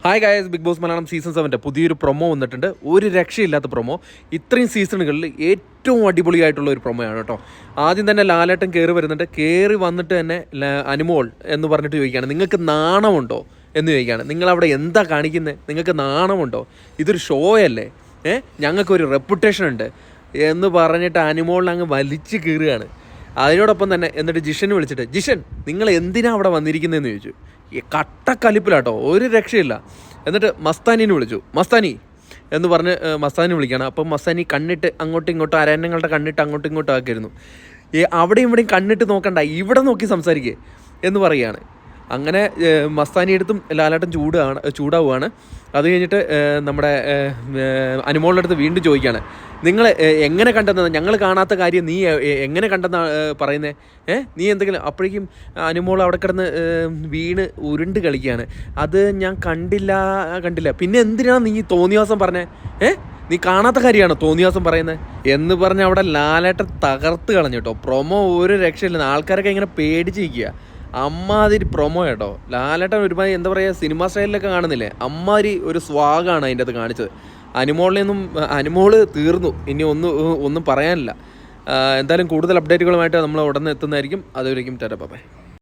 Hi guys, Bigg Boss Malayalam season 7 പുതിയൊരു promo വന്നിട്ടുണ്ട്. ഒരു രക്ഷയില്ലാത്ത പ്രൊമോ. ഇത്രയും സീസണുകളിൽ ഏറ്റവും അടിപൊളിയായിട്ടുള്ള ഒരു പ്രൊമോയാണ് കേട്ടോ. ആദ്യം തന്നെ ലാലേട്ടൻ കയറി വരുന്നുണ്ട്. കയറി വന്നിട്ട് തന്നെ അനുമോൾ എന്ന് പറഞ്ഞിട്ട് ചോദിക്കുകയാണ്, നിങ്ങൾക്ക് നാണമുണ്ടോ എന്ന് ചോദിക്കുകയാണ്. നിങ്ങളവിടെ എന്താ കാണിക്കുന്നത്? നിങ്ങൾക്ക് നാണമുണ്ടോ? ഇതൊരു ഷോ അല്ലേ? ഞങ്ങൾക്കൊരു റെപ്യൂട്ടേഷൻ ഉണ്ട് എന്ന് പറഞ്ഞിട്ട് അനുമോളിനെ അങ്ങ് വലിച്ച് കീറുകയാണ്. അതിനോടൊപ്പം തന്നെ എന്നിട്ട് ജിഷനെ വിളിച്ചിട്ട്, ജിഷൻ നിങ്ങൾ എന്തിനാ അവിടെ വന്നിരിക്കുന്നതെന്ന് ചോദിച്ചു. ഈ കട്ടക്കലിപ്പിലാട്ടോ, ഒരു രക്ഷയില്ല. എന്നിട്ട് മസ്താനിനെ വിളിച്ചു. മസ്താനി എന്ന് പറഞ്ഞ് മസ്താനി വിളിക്കുകയാണ്. അപ്പം മസ്താനി കണ്ണിട്ട് അങ്ങോട്ടും ഇങ്ങോട്ടും അരണ്യങ്ങളുടെ കണ്ണിട്ട് അങ്ങോട്ടും ഇങ്ങോട്ടും ആക്കിയിരുന്നു. അവിടെയും ഇവിടെയും കണ്ണിട്ട് നോക്കണ്ട, ഇവിടെ നോക്കി സംസാരിക്കുക എന്ന് പറയുകയാണ്. അങ്ങനെ മസ്താനി എടുത്തും ലാലേട്ടൻ ചൂടാവുകയാണ്. അത് കഴിഞ്ഞിട്ട് നമ്മുടെ അനുമോളുടെ അടുത്ത് വീണ്ടും ചോദിക്കുകയാണ്, നിങ്ങൾ എങ്ങനെ കണ്ടെന്ന്, ഞങ്ങൾ കാണാത്ത കാര്യം നീ എങ്ങനെ കണ്ടെന്നാണ് പറയുന്നത്? നീ എന്തെങ്കിലും. അപ്പോഴേക്കും അനുമോൾ അവിടെ കിടന്ന് വീണ് ഉരുണ്ട് കളിക്കുകയാണ്. അത് ഞാൻ കണ്ടില്ല. പിന്നെ എന്തിനാണ് നീ തോന്നിവാസം പറഞ്ഞത്? നീ കാണാത്ത കാര്യമാണോ തോന്നിവാസം പറയുന്നത് എന്ന് പറഞ്ഞ് അവിടെ ലാലേട്ടൻ തകർത്ത് കളഞ്ഞു കേട്ടോ. പ്രൊമോ ഒരു രക്ഷയില്ല. ആൾക്കാരൊക്കെ ഇങ്ങനെ പേടിച്ചിരിക്കുക. അമ്മാതിരി പ്രൊമോ കേട്ടോ. ലാലേട്ടൻ ഒരുപാട് എന്താ പറയുക, സിനിമ സ്റ്റൈലിലൊക്കെ കാണുന്നില്ലേ, അമ്മാതിരി ഒരു സ്വാഗാണ് അതിൻ്റെ അത് കാണിച്ചത്. അനുമോള് തീർന്നു. ഇനി ഒന്നും പറയാനില്ല. എന്തായാലും കൂടുതൽ അപ്ഡേറ്റുകളുമായിട്ട് നമ്മൾ ഉടനെ എത്തുന്നതായിരിക്കും. അതുവരേക്കും ടാറ്റാ ബൈ.